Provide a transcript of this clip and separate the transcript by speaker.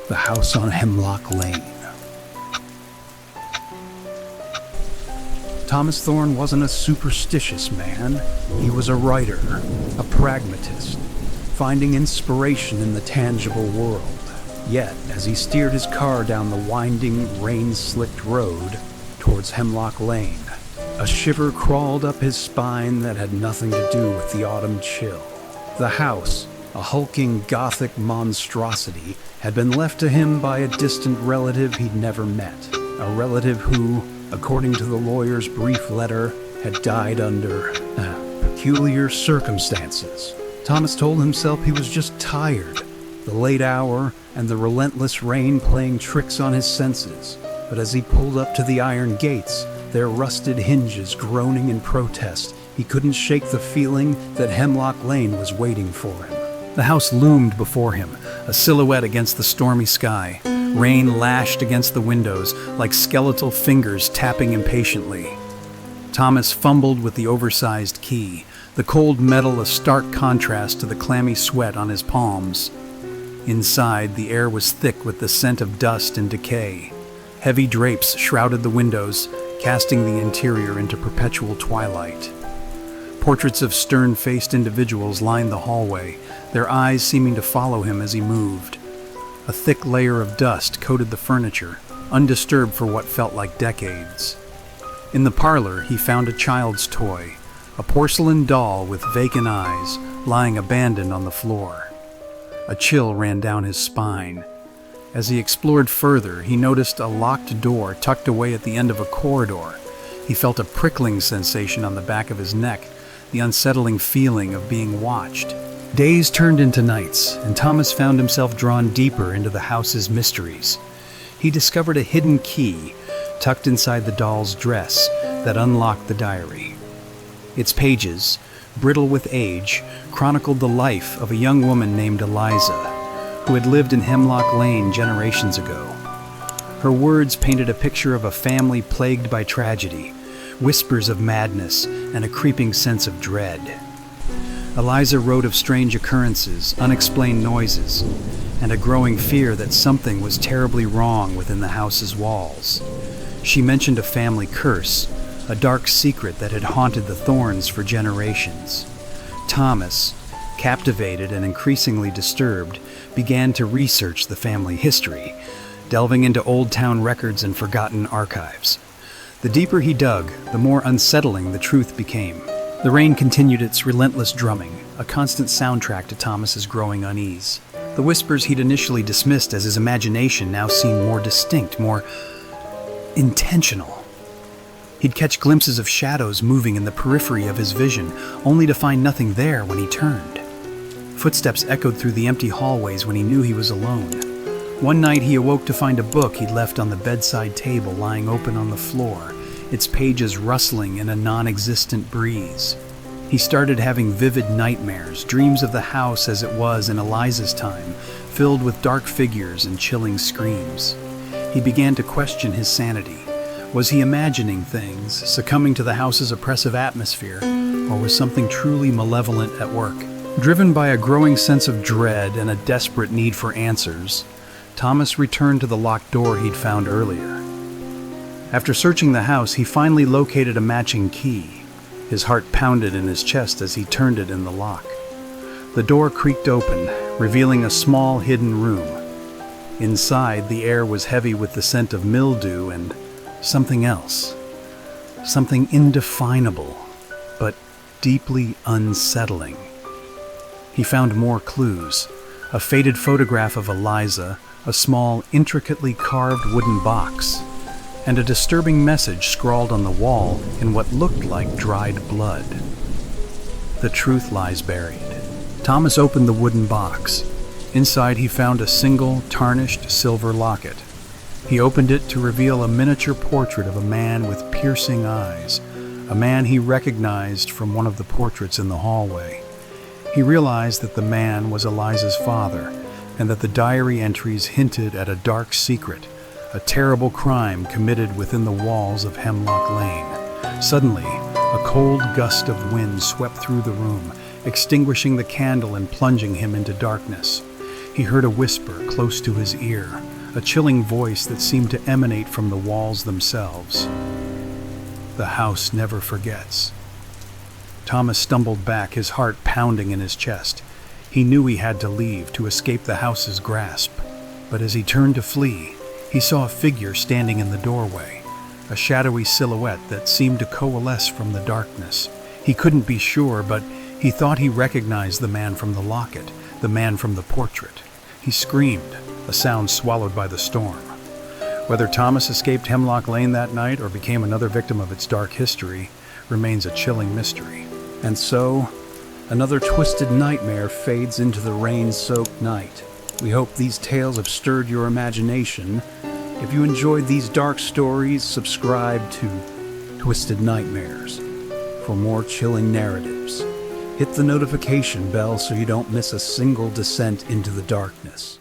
Speaker 1: The house on Hemlock Lane. Thomas Thorn wasn't a superstitious man. He was a writer, a pragmatist, finding inspiration in the tangible world. Yet, as he steered his car down the winding, rain-slicked road towards Hemlock Lane, a shiver crawled up his spine that had nothing to do with the autumn chill. The house, a hulking Gothic monstrosity, had been left to him by a distant relative he'd never met. A relative who, according to the lawyer's brief letter, had died under peculiar circumstances. Thomas told himself he was just tired, the late hour and the relentless rain playing tricks on his senses. But as he pulled up to the iron gates, their rusted hinges groaning in protest, he couldn't shake the feeling that Hemlock Lane was waiting for him. The house loomed before him, a silhouette against the stormy sky. Rain lashed against the windows like skeletal fingers tapping impatiently. Thomas fumbled with the oversized key, the cold metal a stark contrast to the clammy sweat on his palms. Inside, the air was thick with the scent of dust and decay. Heavy drapes shrouded the windows, casting the interior into perpetual twilight. Portraits of stern-faced individuals lined the hallway, their eyes seeming to follow him as he moved. A thick layer of dust coated the furniture, undisturbed for what felt like decades. In the parlor, he found a child's toy, a porcelain doll with vacant eyes, lying abandoned on the floor. A chill ran down his spine. As he explored further, he noticed a locked door tucked away at the end of a corridor. He felt a prickling sensation on the back of his neck, the unsettling feeling of being watched. Days turned into nights, and Thomas found himself drawn deeper into the house's mysteries. He discovered a hidden key tucked inside the doll's dress that unlocked the diary. Its pages, brittle with age, chronicled the life of a young woman named Eliza, who had lived in Hemlock Lane generations ago. Her words painted a picture of a family plagued by tragedy, whispers of madness, and a creeping sense of dread. Eliza wrote of strange occurrences, unexplained noises, and a growing fear that something was terribly wrong within the house's walls. She mentioned a family curse, a dark secret that had haunted the Thorns for generations. Thomas, captivated and increasingly disturbed, began to research the family history, delving into old town records and forgotten archives. The deeper he dug, the more unsettling the truth became. The rain continued its relentless drumming, a constant soundtrack to Thomas's growing unease. The whispers he'd initially dismissed as his imagination now seemed more distinct, more intentional. He'd catch glimpses of shadows moving in the periphery of his vision, only to find nothing there when he turned. Footsteps echoed through the empty hallways when he knew he was alone. One night he awoke to find a book he'd left on the bedside table lying open on the floor, its pages rustling in a non-existent breeze. He started having vivid nightmares, dreams of the house as it was in Eliza's time, filled with dark figures and chilling screams. He began to question his sanity. Was he imagining things, succumbing to the house's oppressive atmosphere, or was something truly malevolent at work? Driven by a growing sense of dread and a desperate need for answers, Thomas returned to the locked door he'd found earlier. After searching the house, he finally located a matching key. His heart pounded in his chest as he turned it in the lock. The door creaked open, revealing a small hidden room. Inside, the air was heavy with the scent of mildew and something else. Something indefinable, but deeply unsettling. He found more clues. A faded photograph of Eliza, a small, intricately carved wooden box, and a disturbing message scrawled on the wall in what looked like dried blood. The truth lies buried. Thomas opened the wooden box. Inside he found a single, tarnished silver locket. He opened it to reveal a miniature portrait of a man with piercing eyes, a man he recognized from one of the portraits in the hallway. He realized that the man was Eliza's father, and that the diary entries hinted at a dark secret, a terrible crime committed within the walls of Hemlock Lane. Suddenly, a cold gust of wind swept through the room, extinguishing the candle and plunging him into darkness. He heard a whisper close to his ear, a chilling voice that seemed to emanate from the walls themselves. The house never forgets. Thomas stumbled back, his heart pounding in his chest. He knew he had to leave, to escape the house's grasp. But as he turned to flee, he saw a figure standing in the doorway, a shadowy silhouette that seemed to coalesce from the darkness. He couldn't be sure, but he thought he recognized the man from the locket, the man from the portrait. He screamed, a sound swallowed by the storm. Whether Thomas escaped Hemlock Lane that night or became another victim of its dark history remains a chilling mystery. And so, another twisted nightmare fades into the rain-soaked night. We hope these tales have stirred your imagination. If you enjoyed these dark stories, subscribe to Twisted Nightmares for more chilling narratives. Hit the notification bell so you don't miss a single descent into the darkness.